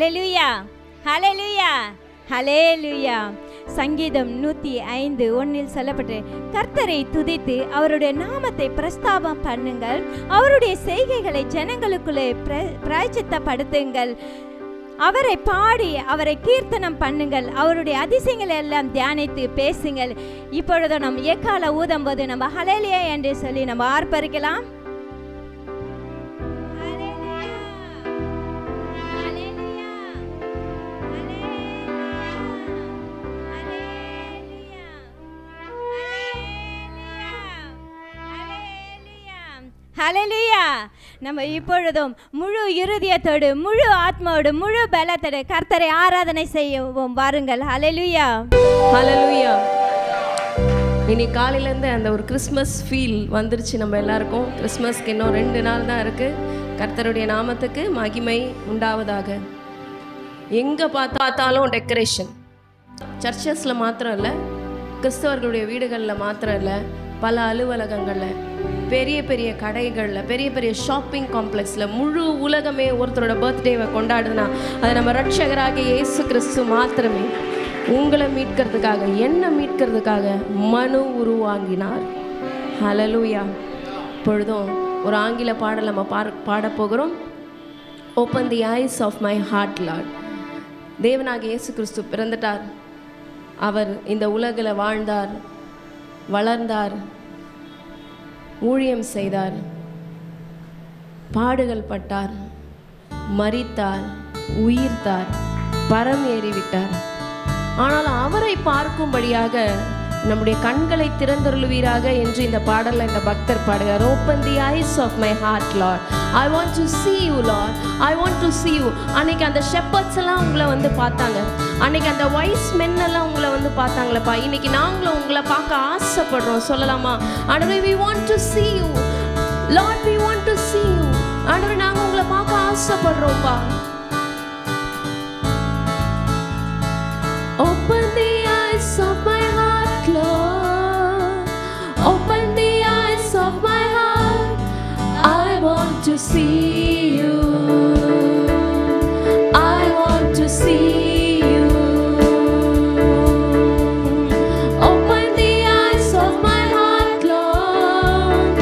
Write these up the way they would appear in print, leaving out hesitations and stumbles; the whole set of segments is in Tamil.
ஹல்லேலூயா, ஹல்லேலூயா, ஹல்லேலூயா. சங்கீதம் 105:1 சொல்லப்பட்டு, கர்த்தரை துதித்து அவருடைய நாமத்தை பிரஸ்தாபம் பண்ணுங்கள், அவருடைய செய்கைகளை ஜனங்களுக்குள்ளே பிராயச்சித்தப்படுத்துங்கள், அவரை பாடி அவரை கீர்த்தனம் பண்ணுங்கள், அவருடைய அதிசயங்களை எல்லாம் தியானித்து பேசுங்கள். இப்பொழுது நம்ம எக்கால ஊதும் போது நம்ம ஹல்லேலூயா என்று சொல்லி நம்ம ஆர்ப்பரிக்கலாம். ஹல்லேலூயா. நம்ம இப்பொழுதும் முழு இருதயத்தோடு, முழு ஆத்மாவோடு, முழு பலத்தோடு கர்த்தரை ஆராதனை செய்யவும் வாருங்கள். ஹல்லேலூயா, ஹல்லேலூயா. இன்னைக்கு காலையிலேருந்து அந்த ஒரு கிறிஸ்மஸ் ஃபீல் வந்துருச்சு நம்ம எல்லாருக்கும். கிறிஸ்மஸ்க்கு இன்னும் 2 நாள் தான் இருக்குது. கர்த்தருடைய நாமத்துக்கு மகிமை உண்டாவதாக. எங்கே பார்த்தாலும் டெக்கரேஷன். சர்ச்சஸில் மாத்திரம் இல்லை, கிறிஸ்தவர்களுடைய வீடுகளில் மாத்திரம் இல்லை, பல அலுவலகங்களில், பெரிய பெரிய கடைகளில், பெரிய பெரிய ஷாப்பிங் காம்ப்ளெக்ஸில் முழு உலகமே ஒருத்தரோட பர்த்டேவை கொண்டாடுதுன்னா அது நம்ம ரட்சகராகிய இயேசு கிறிஸ்து மாத்திரமே. உங்களை மீட்கிறதுக்காக, என்னை மீட்கிறதுக்காக மனு உருவாங்கினார். ஹல்லேலூயா. இப்பொழுதும் ஒரு ஆங்கில பாடல் நம்ம பாடப்போகிறோம். Open the eyes of my heart lord. தேவனாகிய இயேசு கிறிஸ்து பிறந்துட்டார். அவர் இந்த உலகில் வாழ்ந்தார், வளர்ந்தார், ஊழியம் செய்தார், பாடுகள் பட்டார், மரித்தார், உயிர்த்தார், பரம் ஏறிவிட்டார். ஆனால் அவரை பார்க்கும்படியாக நம்முடைய கண்களை திறந்தருளுவீராக என்று இந்த பாடலில் இந்த பக்தர் பாடுகிறார். Open the eyes of my heart lord, I want to see you lord, I want to see you. அன்னைக்கு அந்த ஷெப்பர்ட்ஸ் எல்லாம் உங்களை வந்து பார்த்தாங்க, அன்னைக்கு அந்த வைஸ் மென் எல்லாம் உங்களை வந்து பார்த்தாங்களப்பா. இன்னைக்கு நாங்களும் உங்களை பார்க்க ஆசைப்படுறோம். சொல்லலாமா? ஆண்டவரே, we want to see you Lord, we want to see you. ஆண்டவரே, நாங்கள் உங்களை பார்க்க ஆசைப்படுறோம்ப்பா. Open the eyes of my heart, Lord. Open the eyes of my heart. I want to see you. I want to see you. Open the eyes of my heart, Lord.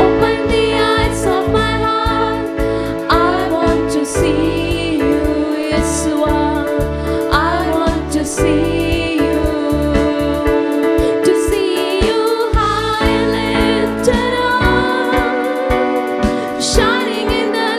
Open the eyes of my heart. I want to see you, Yeshua. I want to see you, to see you high and lifted up, shining in the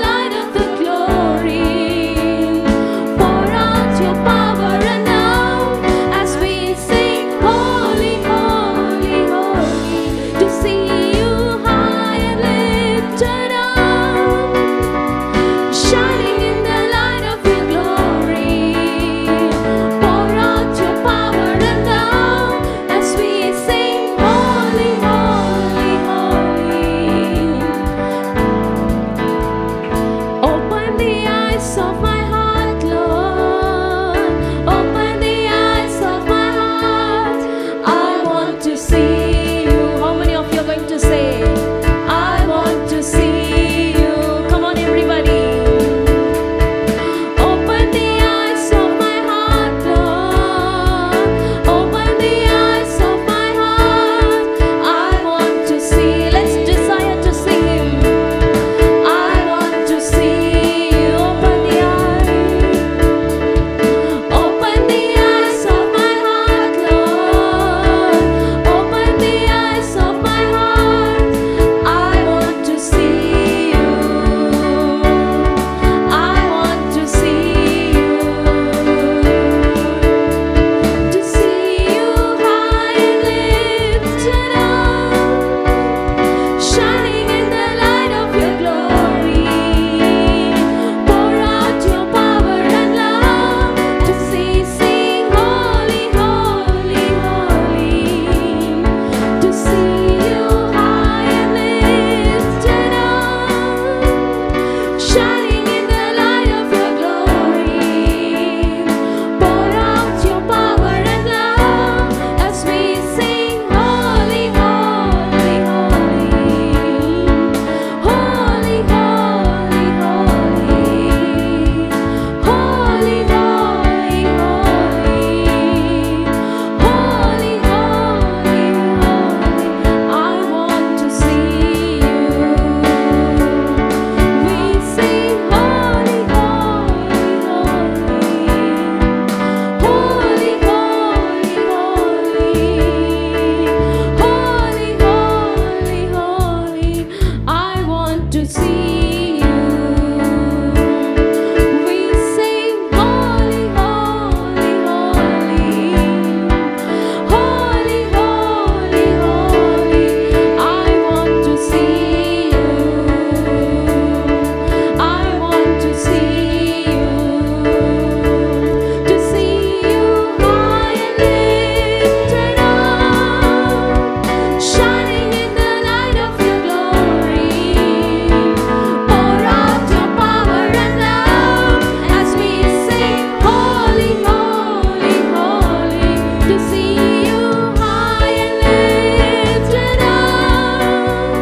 to see you high and lifted up,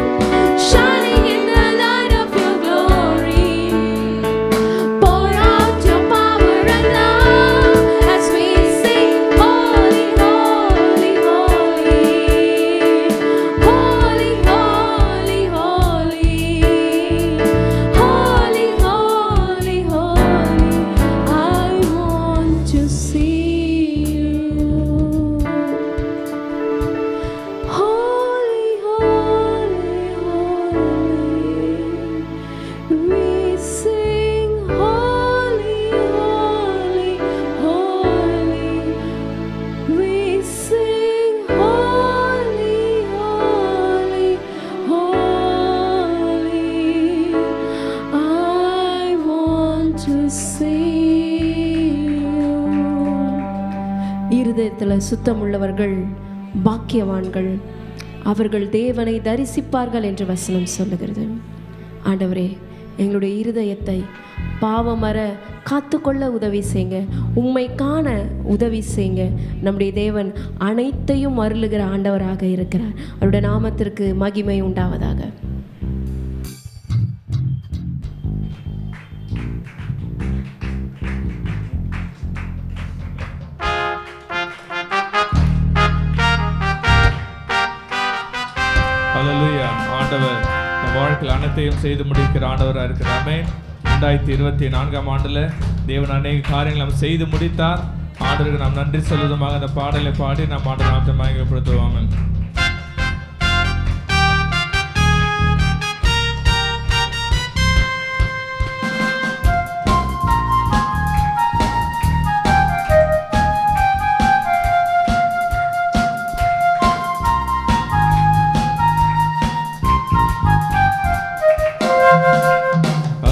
shining in the light of your glory. Pour out your power and love as we sing, holy, holy, holy, holy, holy, holy, holy, holy, holy. I want to see you. Holy, holy, holy. We sing holy, holy, holy. We sing holy, holy, holy. I want to see you. இருதயத்தில் சுத்தமுள்ளவர்கள் பாக்கியவான்கள், அவர்கள் தேவனை தரிசிப்பார்கள் என்று வசனம் சொல்லுகிறது. ஆண்டவரே, எங்களுடைய இருதயத்தை பாவமற காத்துக்கொள்ள உதவி செய்யுங்க, உம்மை காண உதவி செய்யுங்க. நம்முடைய தேவன் அனைத்தையும் அருளுகிற ஆண்டவராக இருக்கிறார். அவருடைய நாமத்திற்கு மகிமை உண்டாவதாக. ஹல்லேலூயா. ஆண்டவர் நம் வாழ்க்கையில் அனைத்தையும் செய்து முடிக்கிற ஆண்டவராக இருக்கிறார். ஆமென். 2024ஆம் ஆண்டில் தேவன் அநேக காரியங்கள் நாம் செய்து முடித்தார். ஆண்டவருக்கு நாம் நன்றி சொல்வதுமாக அந்த பாடலை பாடி நாம் ஆண்டவர் நாமத்தை மகிமைப்படுத்துவோம்.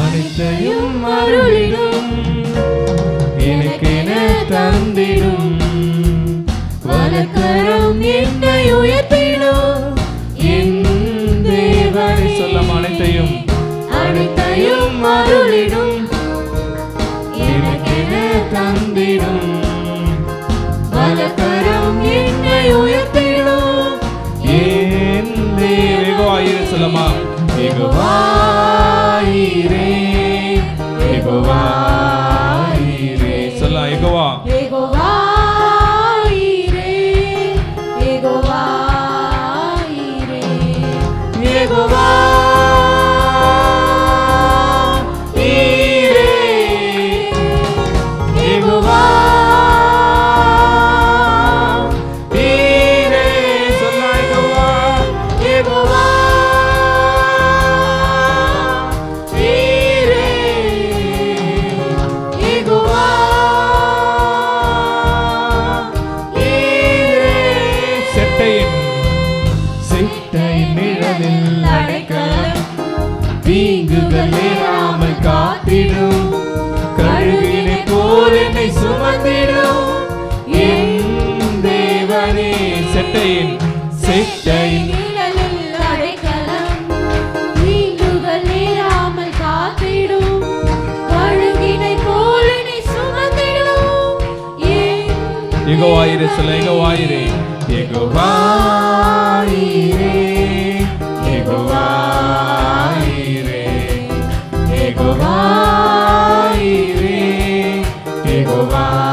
அனைத்தையும் அருளிடும், எனக்கென தந்திடும், வலக்கரம் என்னை உயர்த்திடும் என் தேவனை. சொல்லம் அனைத்தையும் அனைத்தையும் அருளிடும், எனக்கென தந்திடும், வலக்கரம் என்னை உயர்த்திடும் என் தேவன். சொல்லமா யெகோவாயிரே, யெகோவாயிரே. சொல்லலாம் யெகோவா, யெகோவாயிரே, யெகோவாயிரே, யெகோவாயிரே, யெகோவாயிரே. சொல்லலாம் யெகோவா, யெகோவா. தீங்குகள் நேராமல் காத்திடும், கழுகினை போல் என்னை சுமந்திடும் என் தேவனே. செட்டையின் நிழலில் அடைக்கலம், தீங்குகள் நேராமல் காத்திடும், கழுகினை போல் என்னை சுமந்திடும் என். யெகோவாயிரே. சொல்ல யெகோவாயிரே, யெகோவாயிரே, யெகோவாயிரே, யெகோவாயிரே, யெகோவாயிரே, யெகோவாயிரே,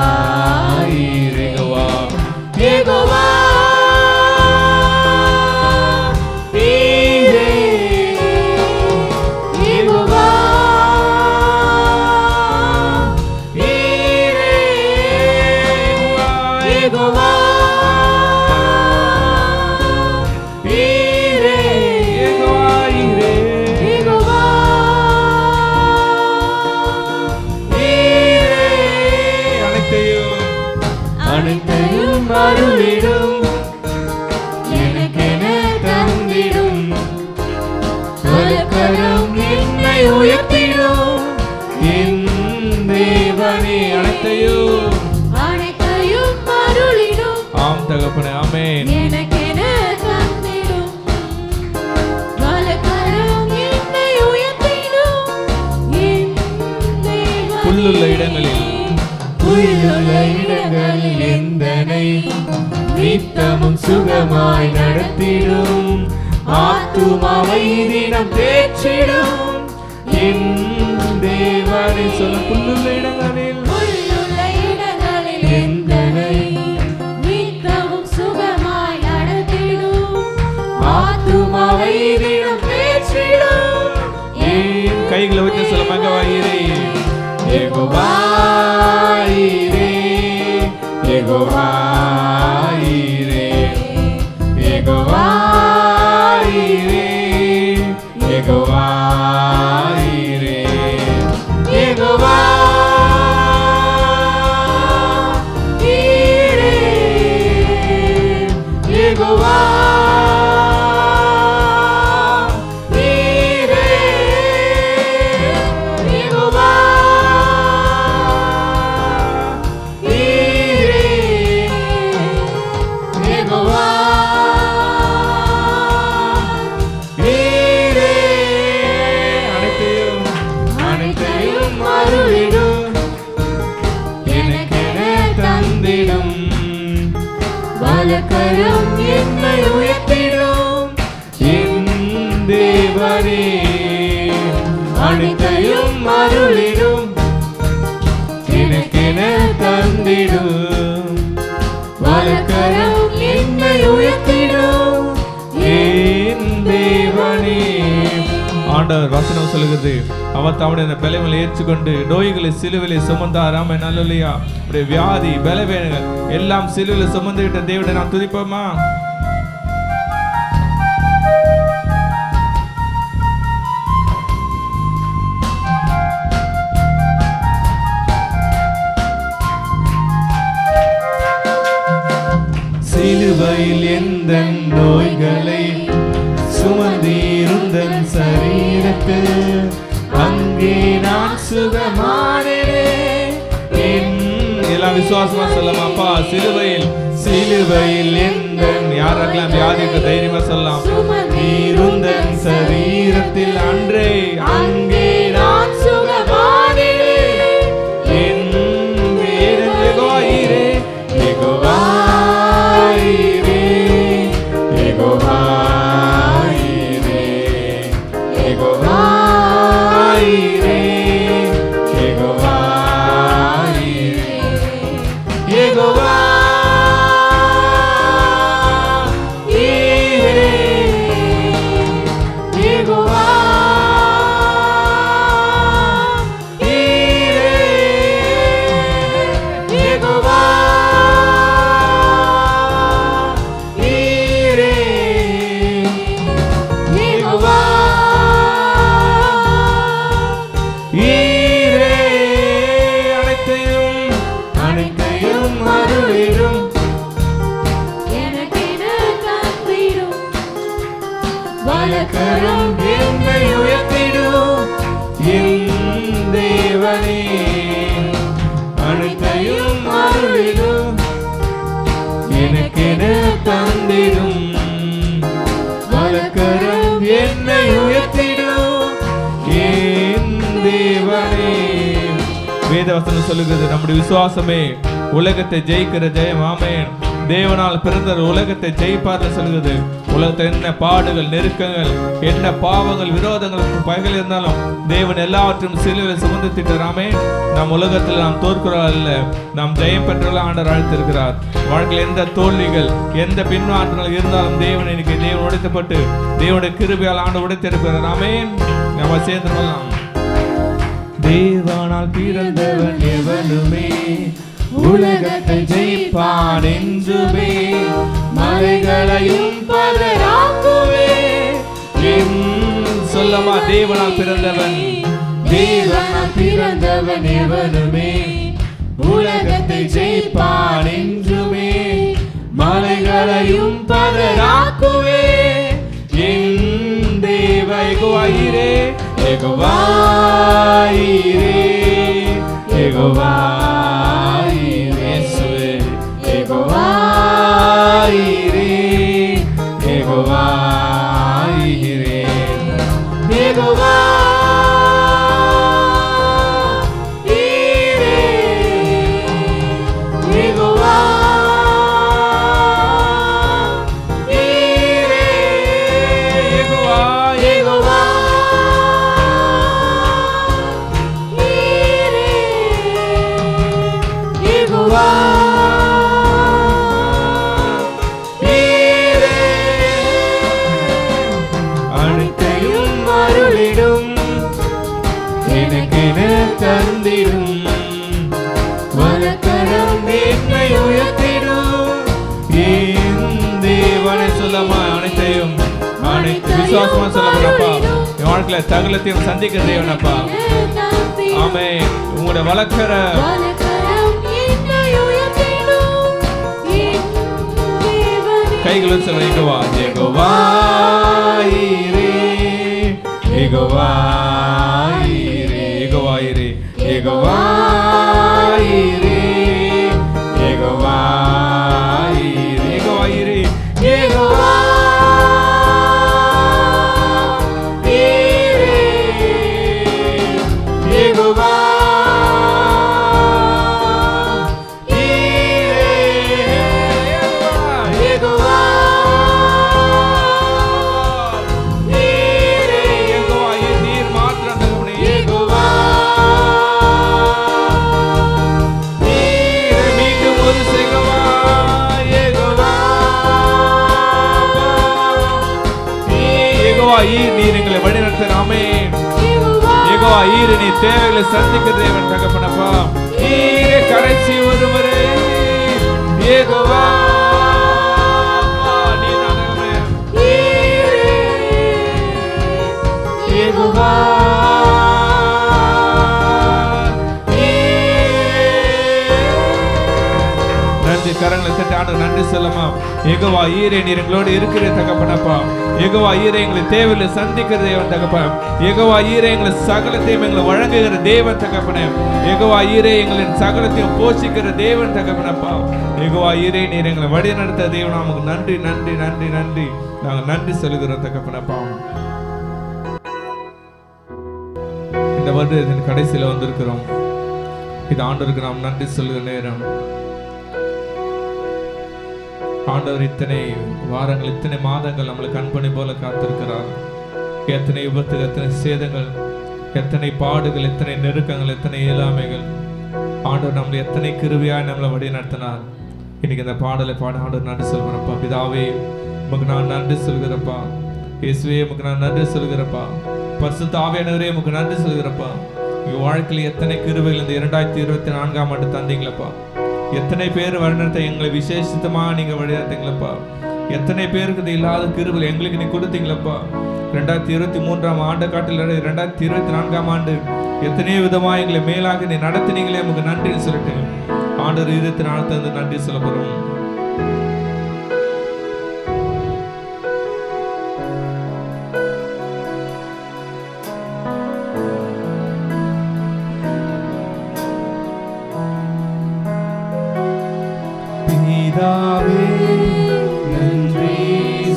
அனைத்தையும் அருளிடும், எனக்கென தந்திடும், வலக்கரம் என்னை உயர்த்திடும் என் தேவனே. அனைத்தையும் அருளிடும். ஆம் தகப்பனே, ஆமென். எனக்கென தந்திடும், வலக்கரம் என்னை உயர்த்திடும் என் தேவனே. புல்லுள்ள இடங்களில் எந்தனை நித்தமும் சுகமாய் நடத்திடும் ஆத்துமாவை தினம் தேற்றிடும் என் தேவனை சொல்ல புல்லுள்ள இடங்களில் எந்தனை நித்தமும் சுகமாய் நடத்திடும் ஆத்துமாவை தினம் தேற்றிடும் என் கைகளை வச்சு சொல்ல மகவாயிரே யெகோவாயிரே யெகோவாயிரே யெகோவாயிரே யெகோவாயிரே யெகோவாயிரே யெகோவாயிரே வலக்கரம் என்னை உயர்த்திடும் என் தேவனே அனைத்தையும் அருளிடும் எனக்கென தந்திடும் வலக்கரம் என்னை உயர்த்திடும் என் தேவனே. ஆண்டவர் வசனம் சொல்லுகிறது, அவர் தம்முடைய பலங்களை ஏற்றுக்கொண்டு நோய்களை சிலுவிலை சுமந்தார். ஆமென், அல்லேலூயா. வியாதி பலவீனங்கள் எல்லாம் சிலுவையில் சுமந்து விட்ட தேவனை நாம் துதிப்போமா? சிலுவையில் எந்த நோய்களை சுமந்தீருந்தன் சரீரத்தில் அங்கே நான் சுகமானேன். எல்லாம் விசுவாசமா சொல்லலாமாப்பா? சிலுவையில் எந்த யாரெல்லாம் வியாதிக்கு தைரியமா சொல்லலாம். இருந்தன் சரீரத்தில் அன்றே அங்கே நான் சுகமானேன். என் யெகோவாயிரே யெகோவாயிரே யெகோவாயிரே யெகோவாயிரே வலக்கரம் என்னை உயர்த்திடும் என் தேவனே அனைத்தையும் அருளிடும் எனக்கென தந்திடும் வலக்கரம் என்னை உயர்த்திடும் என் தேவனே. வேதவசனம் சொல்லுகிறது, நம்முடைய விசுவாசமே உலகத்தை ஜெயிக்கிற ஜெயம். ஆமென். தேவனால் பிறந்த உலகத்தை ஜெயிப்பார்னு சொல்லுகிறது. உலகத்தில் என்ன பாடுகள், நெருக்கங்கள், என்ன பாவங்கள், விரோதங்கள் பகைகள் இருந்தாலும் தேவன் எல்லாவற்றையும் சிலுவையில் சுமந்து திட்டாராமே. நம் உலகத்தில் நாம் தோற்கிறோம் அல்ல, நாம் ஜெயம் பெற்றவர்கள் ஆண்டவர் அழைத்திருக்கிறார். வாழ்க்கையில் எந்த தோல்விகள், எந்த பின்மாற்றங்கள் இருந்தாலும் தேவன் இன்னைக்கு தேவன் உடைத்தப்பட்டு தேவனுடைய கிருபையால் ஆண்டு உடைத்திருக்கிறார். ஆமென். நம்ம சேர்ந்து கொள்ளலாம். தேவனால் பிறந்தவன் எவனுமே உலகத்தை ஜெயிப்பான் என்றுமே, மலைகளையும் பதறாக்குவே. சொல்லமா, தேவனால் பிறந்தவன் எவனுமே உலகத்தை ஜெயிப்பான் என்றுமே, மலைகளையும் பதறாக்குவே. என் தேவ யெகோவாயிரே யெகோவாயிரே யெகோவாயிரே யெகோவாயிரே யெகோவாயிரே யெகோவாயிரே யெகோவாயிரே தந்திடும் வலக்கரம் என்னை உயர்த்திடும் என் தேவனை சொல்லமா அனைத்தையும் அனைத்து விசுவாசமா சொல்லப்படப்பா என் வாழ்க்கையில சகலத்தையும் சந்திக்கிற தேவனப்பா ஆமென் உங்களுடைய வலக்கர கைகளும் சொல்ல யெகோவா யெகோவா ஈரே யெகோவா ஈரே யெகோவா ஈரே யெகோவா ஈரே யெகோவா ஈரே யெகோவா ஈரே யெகோவா ஈரே யெகோவா நீர் எங்களை வழிநடத்துகிற ஆமென் யெகோவா ஈரே நீ தேவைகளை சந்திக்கிற தேவன் தகப்பனப்பா ஈரே கடைசி ஒருவரே யெகோவா நீ நாமே ஈரே யெகோவா நன்றி கரங்களை தட்டி ஆண்டவருக்கு நன்றி சொல்லமா யெகோவா ஈரே நீர் எங்களோடு இருக்கிற தகப்பனப்பா யெகோவா ஈரே எங்களை தேவையில சந்திக்கிற தேவன் தகப்பன் யெகோவா ஈரே எங்களை சகலத்தையும் எங்களை வழங்குகிற தேவன் தகப்பனே யெகோவா ஈரே எங்களின் சகலத்தையும் போஷிக்கிற தேவன் தகப்பனப்பா யெகோவா ஈரே நீர் எங்களை வழி நடத்த தேவன் நமக்கு நன்றி நன்றி நன்றி நன்றி நாங்கள் நன்றி சொல்லுகிறோம் தகப்பனப்பா இந்த வருடத்தின் கடைசியில் வந்திருக்கிறோம் இது ஆண்டவருக்கு நாம் நன்றி சொல்லுகிற நேரம் ஆண்டவர் இத்தனை வாரங்கள் இத்தனை மாதங்கள் நம்மளை கண்பணி போல காத்திருக்கிறார் எத்தனை விபத்துகள் எத்தனை சேதங்கள் எத்தனை பாடுகள் எத்தனை நெருக்கங்கள் எத்தனை இயலாமைகள் ஆண்டவர் நம்மளை எத்தனை கிருபையாய் நம்மளை வழி நடத்தினார் இன்னைக்கு இந்த பாடலை பாட ஆண்டவர் நன்றி சொல்கிறப்பா பிதாவே உமக்கு நான் நன்றி சொல்கிறப்பா இயேசுவே உமக்கு நான் நன்றி சொல்கிறப்பா பரிசுத்த ஆவியானவரே உமக்கு நன்றி சொல்கிறப்பா எங்க வாழ்க்கையில் எத்தனை கிருபைகள் இந்த 2024 ஆண்டு தந்தீங்களப்பா எத்தனை பேர் வழிநடத்த எங்களை விசேஷித்தமா நீங்க வழிநடத்தீங்களப்பா எத்தனை பேருக்கு இது இல்லாத கிருபை எங்களுக்கு நீ கொடுத்தீங்களப்பா 2023 ஆண்டு காட்டில் 2024 ஆண்டு எத்தனையோ விதமா எங்களை மேலாக நீ நடத்தினீங்களே உங்களுக்கு நன்றின்னு சொல்லிட்டு ஆண்டவர் இதற்கு நாளத்தை நன்றி சொல்ல போறோம் பிதாவே நன்றி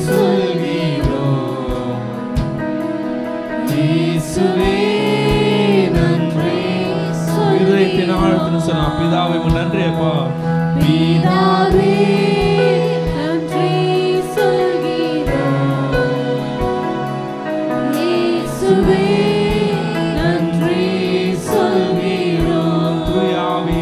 சொல்கிறோம் இயேசுவே நன்றி இதயத்தின் ஆழத்தில் சொல்லலாம் பிதாவே நன்றி அப்பா பிதாவே நன்றி சொல்கிறோம் இயேசுவே நன்றி சொல்கிறோம் தூயாவே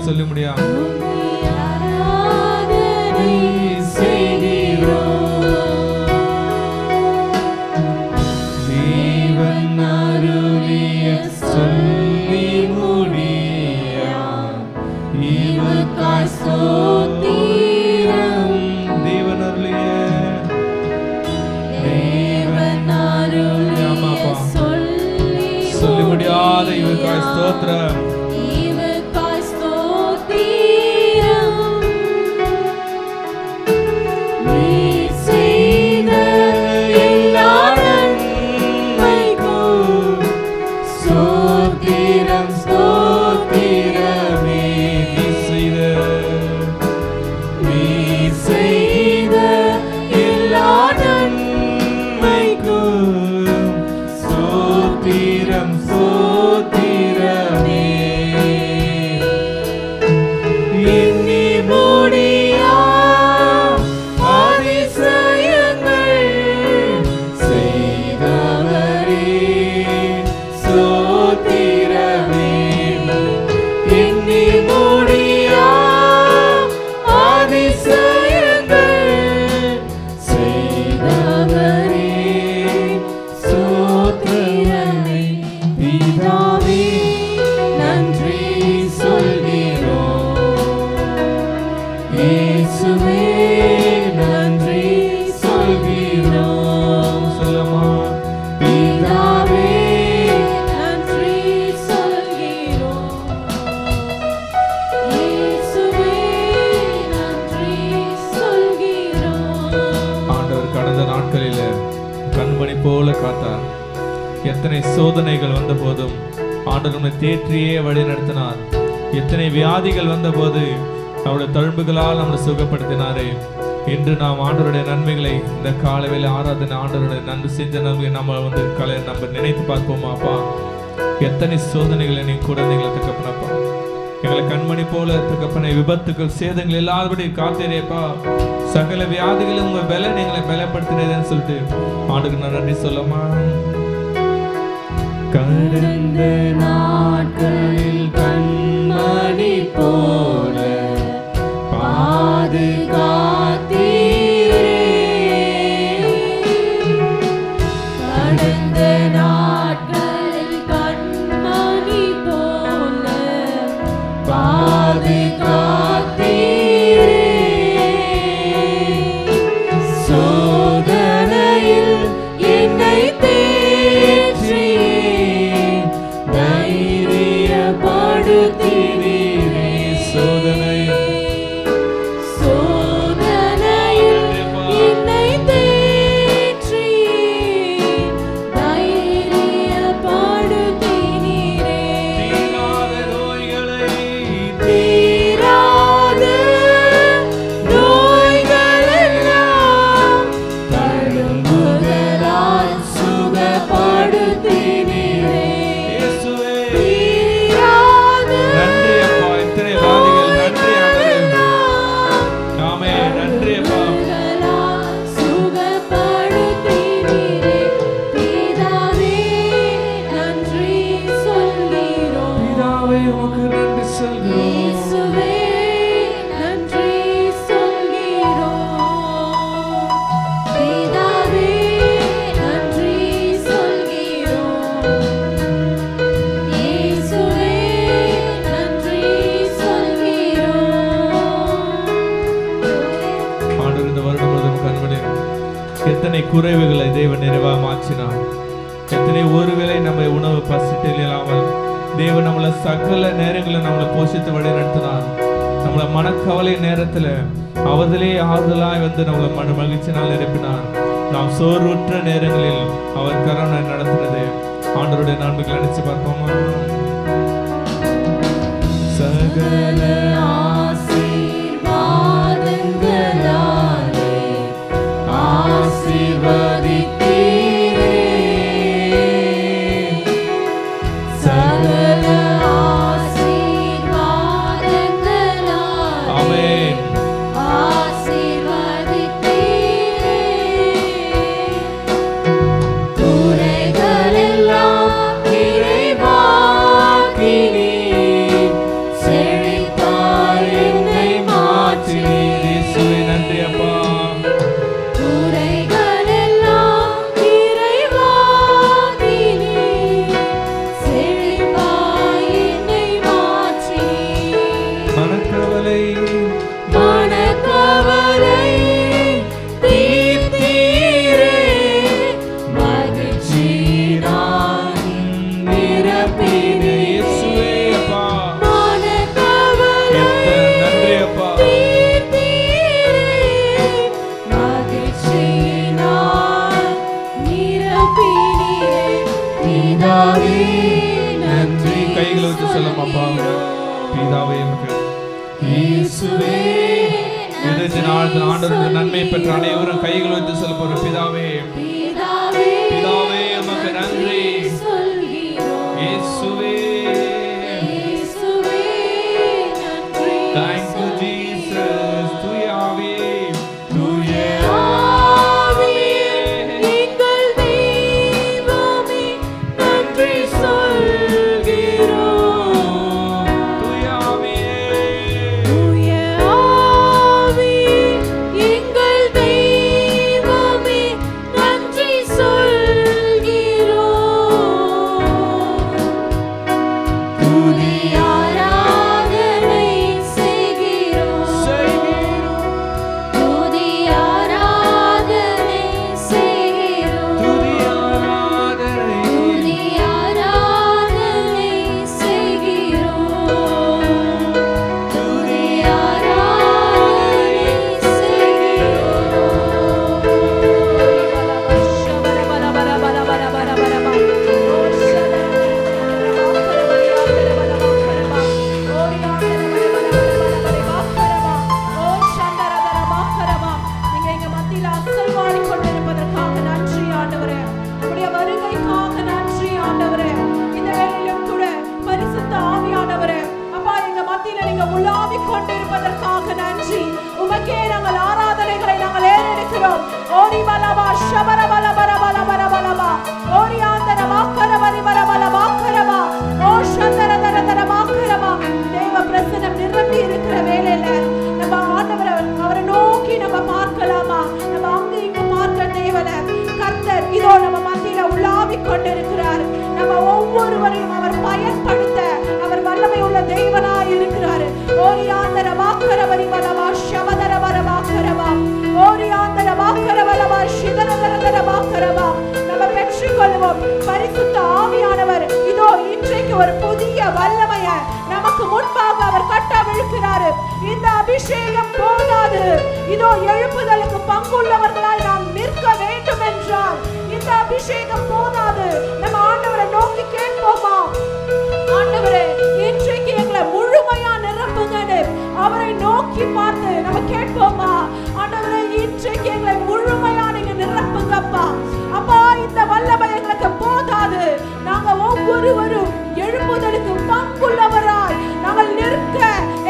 சொல்ல முடியாது தேவன் அருளிய சொல்லி முடியா இவர்க்காய் ஸ்தோத்திரம் தேவன் அருளிய சொல்லி முடியாத இவர்க்காய் ஸ்தோத்திரம் நீ செய்த சோதனைகள் வந்த போதும் ஆண்டவர் நம்மை தேற்றியே வழி நடத்தினார். எத்தனை வியாதிகள் வந்த போது அவருடைய தழும்புகளால் நம்மளை சுகப்படுத்தினாரே. இன்று நாம் ஆண்டவருடைய நன்மைகளை இந்த காலையில் ஆராதனை ஆண்டவருடைய நன்மை செஞ்ச நன்மை நம்ம நினைத்து பார்ப்போமா? அப்பா, எத்தனை சோதனைகளை நீ குழந்தைகளை தகப்பனப்பா, எங்களை கண்மணி போல தகப்பனை விபத்துக்கள் சேதங்கள் இல்லாதபடி காத்தேரேப்பா. சகல வியாதிகளும் உங்க பல எங்களை பலப்படுத்தினேன்னு சொல்லிட்டு ஆண்டுக்கு நான் நன்றி சொல்லமா. கடந்த நாட்களில் கண்மணி போல பாதுகாத்தீரே. கடந்த நாட்களில் கண்மணி போல பாதுகாத்தீரே. சோதனையில் என்னை தேற்றி தைரியப்படுத்தினீரே. சோதனையில் என்னை தேற்றி தைரியப்படுத்தினீரே. தீராத நோய்களெல்லாம் தழும்புகளால் சுகப்படுத்தினீரே. எத்தனை குறைவுகளை தேவன் நிறைவாக மாற்றினார். எத்தனை ஒருவேளை நம்ம உணவு பசிட்டில் இல்லாமல் தேவன் நம்மளை சகல நேரங்களில் நம்மளை போஷித்து வழி நடத்தினார். நம்மளை மனக்கவலை நேரத்தில் அவதிலே ஆறுதலாய் வந்து நம்மளை மகிழ்ச்சினால் நிரப்பினார். நாம் சோர்வுற்ற நேரங்களில் அவர் கருணை நடத்தினது ஆண்டவருடைய நன்மைகளை நினைச்சு பார்ப்போமா? சகல ஆசீர்வதித்தீரே. சகல ஆசீர்வாதங்களால் ஆமென். ஆசீர்வதித்தீரே. குறைகளெல்லாம் நிறைவாக்கினீர். செழிப்பாய் என்னை மாற்றினீர். இயேசுவே நன்றி அப்பா. கைகளை வச்சு சொல்லும் அப்பா. பிதாவே ஆண்டவருடைய நன்மை பெற்ற அனைவரும் கைகளை வச்சு சொல்ல போற பிதாவே, பிதாவே உமக்கு நன்றி. இயேசுவே thank you Jesus. தூயாவே தேவ பிரசன்னம் நிரம்பி இருக்கிற வேளையில நம்ம ஆண்டவரை அவரை நோக்கி நம்ம பார்க்கலாமா? நம்ம அங்க இங்க பார்க்க தேவல. கர்த்தர் இதோ நம்ம மத்தியில உலாவிக் கொண்டிருக்கிறார். நம்ம ஒவ்வொருவரையும் அவர் பயன்படுத்த அவர் வல்லமை உள்ள தேவனாய் இருக்கிறார். ஓரியாந்தர வாக்கரவரி வலவா ஷவதர வரவாக்கரவா ஓரியாந்தர வாக்கரவலவா சிதரதரதர வாக்கரவா. நம்ம பெற்றுக்கொள்வோம். பரிசுத்த ஆவியானவர் இதோ இன்றைக்கு ஒரு புதிய வல்லமையை நமக்கு முன்பாக அவர் கட்டவிழ்க்கிறார். இந்த அபிஷேகம் போதாது. இதோ எழுப்புதலுக்கு பங்குள்ளவர்களாய் நாம் நிற்க வேண்டும் என்றால் இந்த அபிஷேகம் போதாது. நம்ம ஆண்டவரை நோக்கி கேட்போமா? ஆண்டவரே, இன்றைக்கு எங்களை முழுமையா நிரப்புங்கன்னு அவரை நோக்கி பார்த்து நம்ம கேட்போமா? ஆண்டவரே, இன்றைக்கு எங்களை முழுமையா நீங்க நிரப்புங்கப்பா. அப்பா, இந்த வல்லமை எங்களுக்கு போதாது. நாங்க ஒவ்வொருவரும் எழுப்புதலுக்கு பங்குள்ளவராய் நாங்கள் நிற்க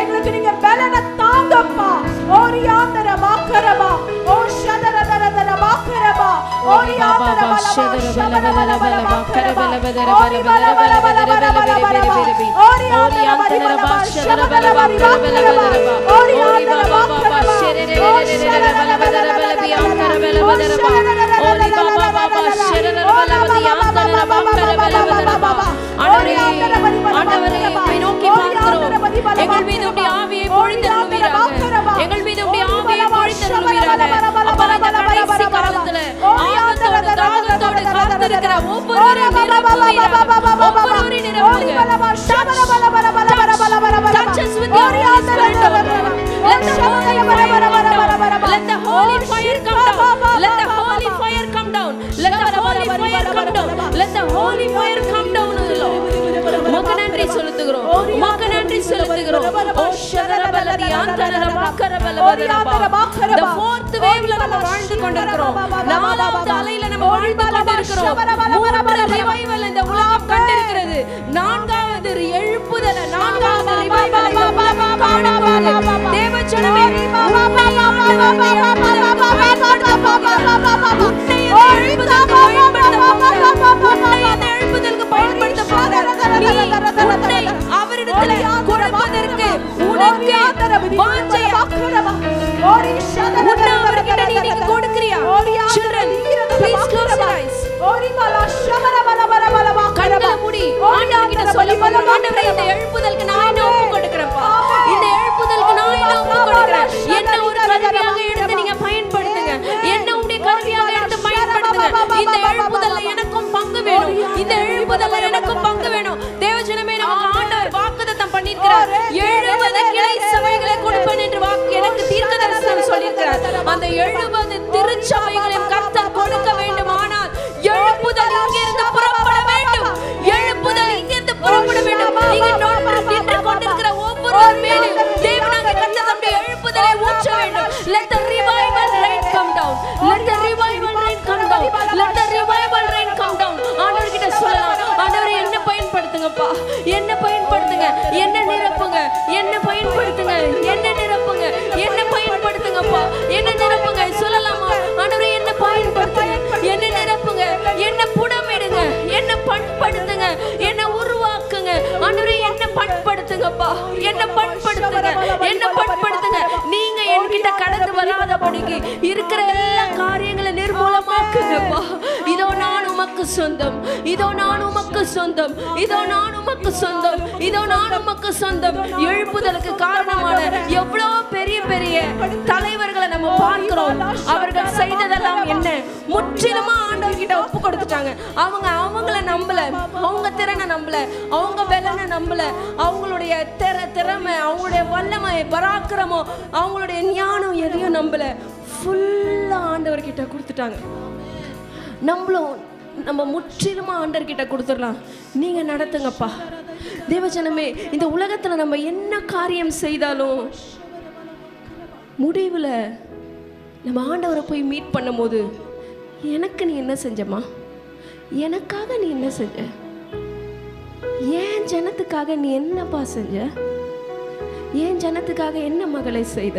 எங்களுக்கு நீங்க பலனை தாங்கப்பா. ஓரியாந்தர வாக்கரபா ஓ ஷதரதரதர வாக்கரபா ஓரியாந்தர பலவா எங்கள் மீது உம்முடைய ஆவியை பொழிந்தருளுவீராக. எங்கள் மீது உம்முடைய ஆவியை பொழிந்தருளுவீராக. அப்பா, இந்த கடைசி காலத்துல ஆபத்தோடு தாகத்தோடு காத்திருக்கிற ஒவ்வொருவரையும் நிரப்புவீராக. ஒவ்வொருவரையும் நிரப்புங்க. Touch us with your Holy Spirit, O Lord. Let the Holy Fire come down. Let the Holy Fire come down. Let the Holy Fire come down. Let the Holy Fire come down. Let the Holy Fire come down, O Lord. உமக்கு நன்றி செலுத்துகிறோம். உமக்கு நன்றி செலுத்துகிறோம். ஓ ஷரரபலதி ஆந்தரர வாக்கரபலவதரபா. The fourth waveல நம்ம வாழ்ந்து கொண்டிருக்கிறோம். நாலாவது அலையில நம்ம வாழ்ந்து கொண்டிருக்கிறோம். மூன்றாவது ரிவைவல் இந்த உலகம் கண்டிருக்கிறது. நான்காவது எழுப்புதல், நான்காவது ரிவைவல் இந்த உலகம் காணப்போகிறது. தேவஜனமே, அவரிடத்துல கொடுப்பதற்கு உனக்கு வாஞ்சை அவர்கிட்ட நீ கொடுக்கிறியா? Children, please close your eyes. கண்களை மூடி ஆண்டவர்கிட்ட சொல்லி ஆண்டவரே, இந்த எழுப்புதலுக்கு நான் என்ன ஒப்பு கொடுக்கிறேன்ப்பா. இந்த எழுப்புதலுக்கு நான் என்ன ஒப்பு கொடுக்கிறேன். என்ன ஒரு கருவியாக எடுத்து நீங்க பயன்படுத்துங்க. என்ன உங்களுடைய கருவியாக எடுத்து பயன்படுத்துங்க. இந்த எழுப்புதல்ல எனக்கும் பங்கு வேணும். இந்த எழுப்புதல்ல எனக்கும் பங்கு வேணும். தேவஜனமே, நமக்கு ஆண்டவர் வாக்குத்தத்தம் பண்ணியிருக்கிறார். 70 கிளை சபைகளை கொடுப்பேன் என்று வாக்கு எனக்கு தீர்க்கதரிசனம் சொல்லியிருக்கிறார். அந்த 70 திருச்சபைகளையும் கர்த்தர் கொடுக்க வேண்டுமானால் எழுப்புதல் இங்கிருந்து புறப்பட வேண்டும். எழுப்புதல் இங்கிருந்து புறப்பட வேண்டும். இங்கே நின்று கொண்டிருக்கிற ஒவ்வொருவர் மேலும் தேவனாகிய கர்த்தர் தம்முடைய எழுப்புதலை ஊற்ற வேண்டும். Let the revival rain come down. Let the revival rain come down. Let the revival rain come down. ஆண்டவர்கிட்ட சொல்லலாம், ஆண்டவரே, என்ன பயன்படுத்துங்கப்பா, என்ன பயன்படுத்துங்க, என்ன நிரப்புங்க, என்ன பயன்படுத்துங்க, என்ன நிரப்புங்க, என்ன பயன்படுத்துங்கப்பா, என்ன நிரப்புங்க. சொல்லலாமா? ஆண்டவரே, என்ன பயன்படுத்துங்க, என்ன நிரப்புங்க, என்ன புடமிடுங்க, என்ன பண்படுத்துங்க, என்ன உருவாக்குங்க. ஆண்டவரே, என்ன பண்படுத்துங்கப்பா, என்ன பண்படுத்துங்க, என்ன பண்படுத்துங்க. நீங்க என்கிட்ட கடந்து வராதபடிக்கு இருக்கிற எல்லா காரியங்களை நிர்மூலமாக்குங்கப்பா. இதோ நான் உமக்கு சொந்தம், இதோ நான் உமக்கு சொந்தம், இதோ நான் உமக்கு சொந்தம், இதோ நான் உமக்கு சொந்தம். எழுப்புதலுக்கு காரணமான எவ்வளவு பெரிய பெரிய தலைவர்களை நம்ம பார்க்கிறோம். அவர்கள் செய்ததெல்லாம் என்ன? முற்றிலுமா ஆண்டவர்கிட்ட ஒப்பு கொடுத்துட்டாங்க. அவங்கள நம்பல, அவங்க திறனை நம்பல, அவங்க பலனை நம்பல, அவங்களுடைய திறமை, அவங்களுடைய வல்லமை, பராக்கிரமம், அவங்களுடைய ஞானம் எதையும் நம்பல. ஃபுல்லா ஆண்டவர்கிட்ட கொடுத்துட்டாங்க. நம்ம முற்றிலுமா ஆண்டவர்கிட்ட கொடுத்துடலாம். நீங்க நடத்துங்கப்பா. தேவஜனமே, இந்த உலகத்துல நம்ம என்ன காரியம் செய்தாலும் முடிவுல நம்ம ஆண்டவரை போய் மீட் பண்ணும்போது, எனக்கு நீ என்ன செஞ்சம்மா, எனக்காக நீ என்ன செஞ்ச, ஏன் ஜனத்துக்காக நீ என்னப்பா செஞ்ச, ஏன் ஜனத்துக்காக என்ன மகளை செய்த,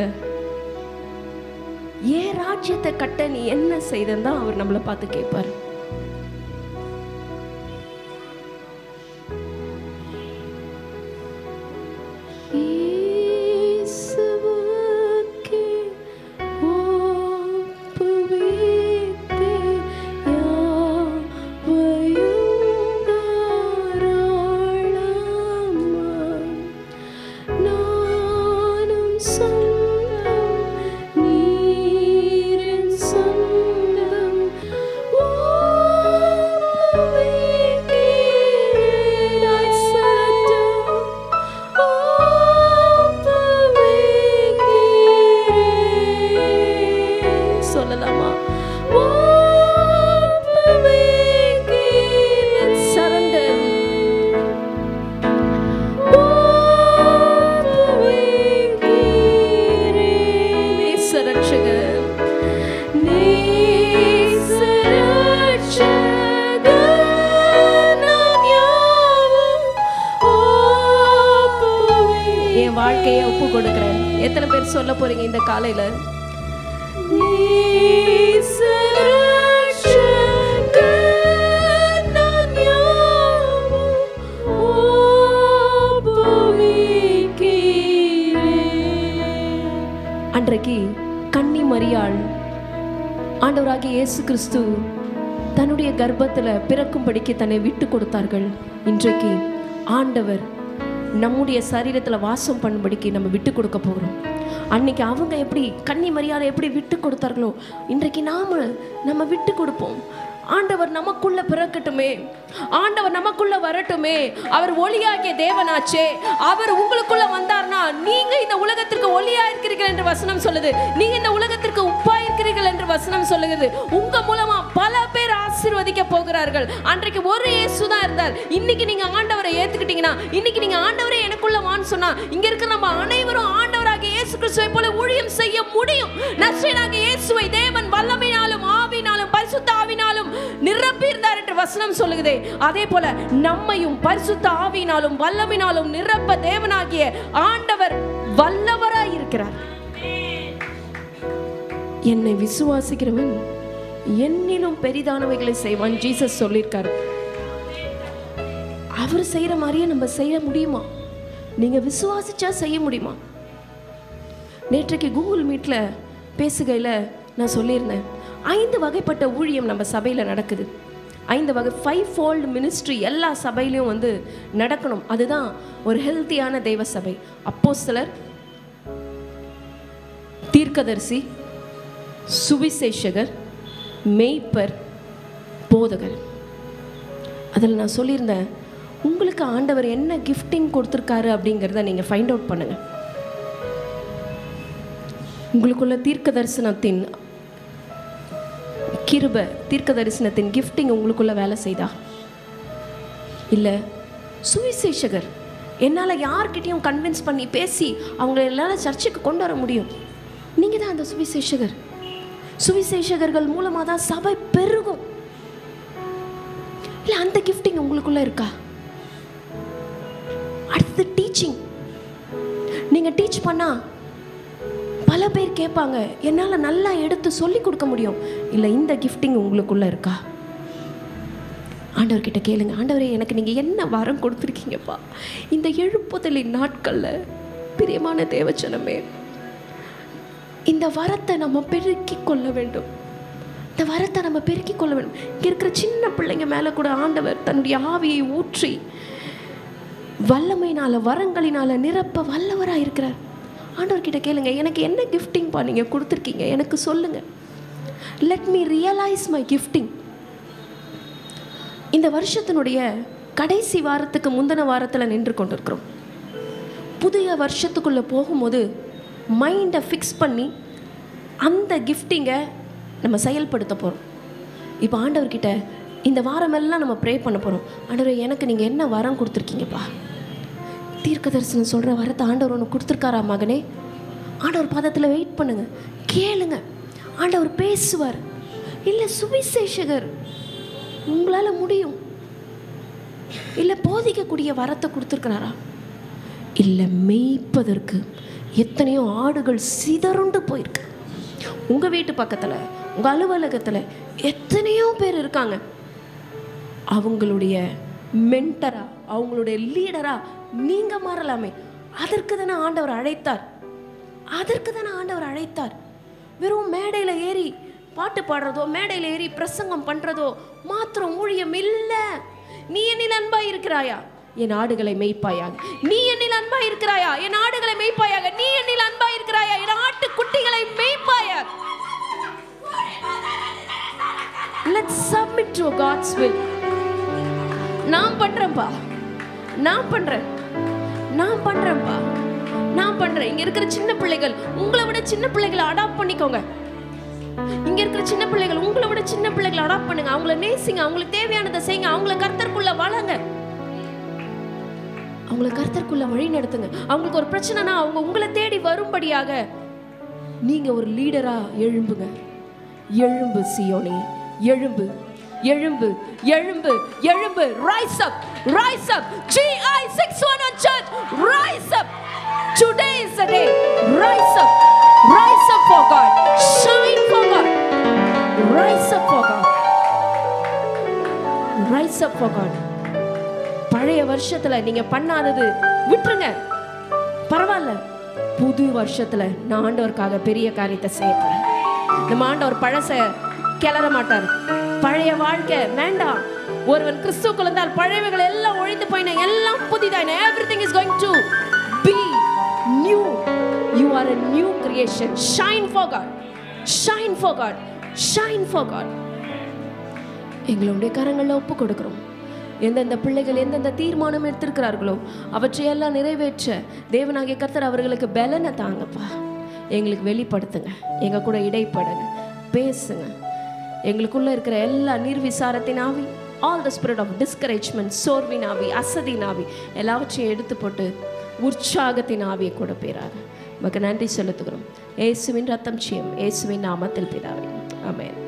ஏன் ராஜ்யத்தை கட்ட நீ என்ன செய்தன்னு தான் அவர் நம்மளை பார்த்து கேட்பார். வாழ்க்கையை ஒப்பு கொடுக்கிறேன். எத்தனை பேர் சொல்ல போறீங்க இந்த காலையில? அன்றைக்கு கன்னி மரியாள் ஆண்டவராகிய இயேசு கிறிஸ்து தன்னுடைய கர்ப்பத்துல பிறக்கும்படிக்கு தன்னை விட்டு கொடுத்தார்கள். இன்றைக்கு ஆண்டவர் நம்முடைய சரீரத்தில் வாசம் பண்ணும்படிக்கு நம்ம விட்டு கொடுக்க போகிறோம். அன்னைக்கு அவங்க எப்படி கன்னி மரியாதை எப்படி விட்டு கொடுத்தார்களோ இன்றைக்கு நம்ம விட்டு கொடுப்போம். ஆண்டவர் நமக்குள்ள பிறக்கட்டுமே, ஆண்டவர் நமக்குள்ள வரட்டுமே. அவர் ஒளியாகிய தேவனாச்சே. அவர் உங்களுக்குள்ள வந்தார்னா நீங்க இந்த உலகத்திற்கு ஒளியா இருக்கிறீர்கள் என்று வசனம் சொல்லுது. நீங்க இந்த உலகத்திற்கு உப்பா இருக்கிறீர்கள் என்று வசனம் சொல்லுகிறது. உங்க மூலமா பல பேர் ஆசீர்வதிக்க போகிறார்கள். அன்றைக்கு ஒரு இயேசு தான் இருந்தார். இன்னைக்கு நீங்க ஆண்டவரை ஏத்துக்கிட்டீங்கன்னா, இன்னைக்கு நீங்க ஆண்டவரே எனக்குள்ள வான்னு சொன்னா, இங்க இருக்கிற நம்ம அனைவரும் ஆண்டவராகிய இயேசு கிறிஸ்துவை போல ஊழியம் செய்ய முடியும். நசரேயனாகிய இயேசுவை தேவன் வல்லமையினாலும் ஆவியினாலும் பரிசுத்த ஆவியினாலும் நிரப்பி இருந்தார் என்று வசனம் சொல்லுகிறதே, அதே போல நம்மையும் பரிசுத்த ஆவியினாலும் வல்லமையினாலும் நிரப்ப தேவனாகிய ஆண்டவர் வல்லவராய் இருக்கிறார். என்னை விசுவாசிக்கிறவன் என்னிலும் பெரிதானவைகளை செய்வான் ஜீசஸ் சொல்லியிருக்காரு. அவர் செய்யற மாதிரியே நம்ம செய்ய முடியுமா? நீங்க விசுவாசிச்சா செய்ய முடியுமா? நேற்றைக்கு கூகுள் மீட்ல பேசுகையில நான் சொல்லியிருந்தேன், 5 வகைப்பட்ட ஊழியம் நம்ம சபையில் நடக்குது. 5 வகை 5-fold மினிஸ்ட்ரி எல்லா சபையிலையும் நடக்கணும். அதுதான் ஒரு ஹெல்த்தியான தெய்வ சபை. அப்போஸ்தலர், தீர்க்கதரிசி, சுவிசேஷகர், மேய்ப்பர், போதகர். அதில் நான் சொல்லியிருந்தேன், உங்களுக்கு ஆண்டவர் என்ன கிஃப்டிங் கொடுத்துருக்காரு அப்படிங்கிறத நீங்கள் ஃபைண்ட் அவுட் பண்ணுங்க. உங்களுக்குள்ள தீர்க்க தரிசனத்தின் கிருபை, தீர்க்க தரிசனத்தின் கிஃப்டிங் உங்களுக்குள்ள வேலை செய்தா? இல்லை சுவிசேஷகர், என்னால் யார்கிட்டையும் கன்வின்ஸ் பண்ணி பேசி அவங்கள எல்லாரும் சர்ச்சுக்கு கொண்டு வர முடியும். நீங்கள் தான் அந்த சுவிசேஷகர். சுவிசேஷகர்கள் மூலமாக தான் சபை பெருகும். இல்லை அந்த கிஃப்டிங் உங்களுக்குள்ள இருக்கா? அடுத்தது டீச்சிங். நீங்கள் டீச் பண்ணால் பல பேர் கேட்பாங்க, என்னால் நல்லா எடுத்து சொல்லி கொடுக்க முடியும். இல்லை இந்த கிஃப்டிங் உங்களுக்குள்ள இருக்கா? ஆண்டவர்கிட்ட கேளுங்க, ஆண்டவரே எனக்கு நீங்கள் என்ன வரம் கொடுத்துருக்கீங்கப்பா இந்த எழுப்புதலின் நாட்களில். பிரியமான தேவச்சனமே, இந்த வரத்தை நம்ம பெருக்கி கொள்ள வேண்டும். இந்த வரத்தை நம்ம பெருக்கி கொள்ள வேண்டும். இங்கே இருக்கிற சின்ன பிள்ளைங்க மேலே கூட ஆண்டவர் தன்னுடைய ஆவியை ஊற்றி வல்லமையினால வரங்களினால நிரப்ப வல்லவராக இருக்கிறார். ஆண்டவர்கிட்ட கேளுங்க, எனக்கு என்ன கிஃப்டிங்ப்பா நீங்கள் கொடுத்துருக்கீங்க, எனக்கு சொல்லுங்கள். Let me realise my gifting. இந்த வருஷத்தினுடைய கடைசி வாரத்துக்கு முந்தின வாரத்தில் நின்று கொண்டிருக்கிறோம். புதிய வருஷத்துக்குள்ளே போகும்போது மைண்டை ஃபிக்ஸ் பண்ணி அந்த கிஃப்டிங்கை நம்ம செயல்படுத்த போகிறோம். இப்போ ஆண்டவர்கிட்ட இந்த வாரமெல்லாம் நம்ம ப்ரே பண்ண போகிறோம். ஆண்டவரே எனக்கு நீங்கள் என்ன வரம் கொடுத்துருக்கீங்கப்பா? தீர்க்க தரிசனம் சொல்கிற வரத்தை ஆண்டவர் ஒன்று கொடுத்துருக்காரா மகனே? ஆண்டவர் பாதத்தில் வெயிட் பண்ணுங்க, கேளுங்க, ஆண்டவர் பேசுவார். இல்லை சுவிசேஷகர், உங்களால் முடியும். இல்லை போதிக்கக்கூடிய வரத்தை கொடுத்துருக்கிறாரா? இல்லை மேய்ப்பதற்கு எத்தனையோ ஆடுகள் சிதறுண்டு போயிருக்கு. உங்கள் வீட்டு பக்கத்தில், உங்கள் அலுவலகத்தில் எத்தனையோ பேர் இருக்காங்க. அவங்களுடைய மென்டரா, அவங்களுடைய லீடரா நீங்கள் மாறலாமே. அதற்கு தானே ஆண்டவர் அழைத்தார். அதற்கு தானே ஆண்டவர் அழைத்தார். வெறும் மேடையில் ஏறி பாட்டு பாடுறதோ, மேடையில் ஏறி பிரசங்கம் பண்ணுறதோ மாத்திரம் ஊழியம் இல்லை. நீ என்னில் அன்பாய் இருக்கிறாயா, என் ஆடுகளை மேய்ப்பாயாக. நீ என்னில் அன்பாய் இருக்கிறாயா, என் ஆடுகளை மேய்ப்பாயாக. நீ என்னில் அன்பாய் இருக்கிறாயா, என் ஆட்டு குட்டிகளை மேய்ப்பாயாக. Let's submit to God's will. நான் பண்றேன்ப்பா, நான் பண்றேன், நான் பண்றேன்ப்பா, நான் பண்றேன். இங்க இருக்கிற சின்ன பிள்ளைகள், உங்களை விட சின்ன பிள்ளைகளை அடாப்ட் பண்ணிக்கோங்க. இங்க இருக்கிற சின்ன பிள்ளைகள், உங்களை விட சின்ன பிள்ளைகளை அடாப்ட் பண்ணுங்க. அவங்கள நேசிங்க, அவங்களுக்கு தேவையானதை செய்யுங்க. அவங்கள கர்த்தருக்குள்ள வளங்க, அவங்கள கர்த்தருக்குள்ள வழி நடத்துங்க. அவங்களுக்கு ஒரு பிரச்சனைனா அவங்க உங்களை தேடி வரும்படியாக நீங்க ஒரு லீடரா எழும்புங்க. எழும்பு சியோனே, எழும்பு, எழும்பு, எழும்பு, எழும்பு. Rice up, rice up. GI611 Church, rice up. Today is the day. Rise up, rise up for God. Shine for God. Rise up for God. Rise up for God. பழைய வருஷத்துல நீங்க பண்ணாதது விட்டுருங்க, பரவாயில்ல. புது வருஷத்துல நான் ஆண்டவருக்காக பெரிய காரியத்தை செய்ய போறேன். நம்ம ஆண்டவர் பழச கிளற மாட்டார். பழைய வாழ்க்கை வேண்டாம். ஒருவன் கிறிஸ்துவுக்குள் இருந்தால் பழையவைகள் எல்லாம் ஒழிந்து போயின, எல்லாம் புதிதாயின. Everything is going to be new. You are a new creation. Shine for God. Shine for God. Shine for God. எங்களுடைய கரங்களில் ஒப்பு கொடுக்கிறோம். எந்தெந்த பிள்ளைகள் எந்தெந்த தீர்மானம் எடுத்திருக்கிறார்களோ அவற்றையெல்லாம் நிறைவேற்ற தேவனாகிய கர்த்தர் அவர்களுக்கு பலனை தாங்கப்பா. எங்களுக்கு வெளிப்படுத்துங்க, எங்கள் கூட இடைப்படுங்க, பேசுங்க. எங்களுக்குள்ளே இருக்கிற எல்லா நிர்விசாரத்தின் ஆவி, all the spirit of discouragement, சோர்வின் ஆவி, அசதின் ஆவி எல்லாவற்றையும் எடுத்து போட்டு உற்சாகத்தின் ஆவியை கூட பேராக உமக்கு நன்றி செலுத்துகிறோம். இயேசுவின் ரத்தம் செய்யும், இயேசுவின் நாமத்தில் பிதாவே, ஆமென்.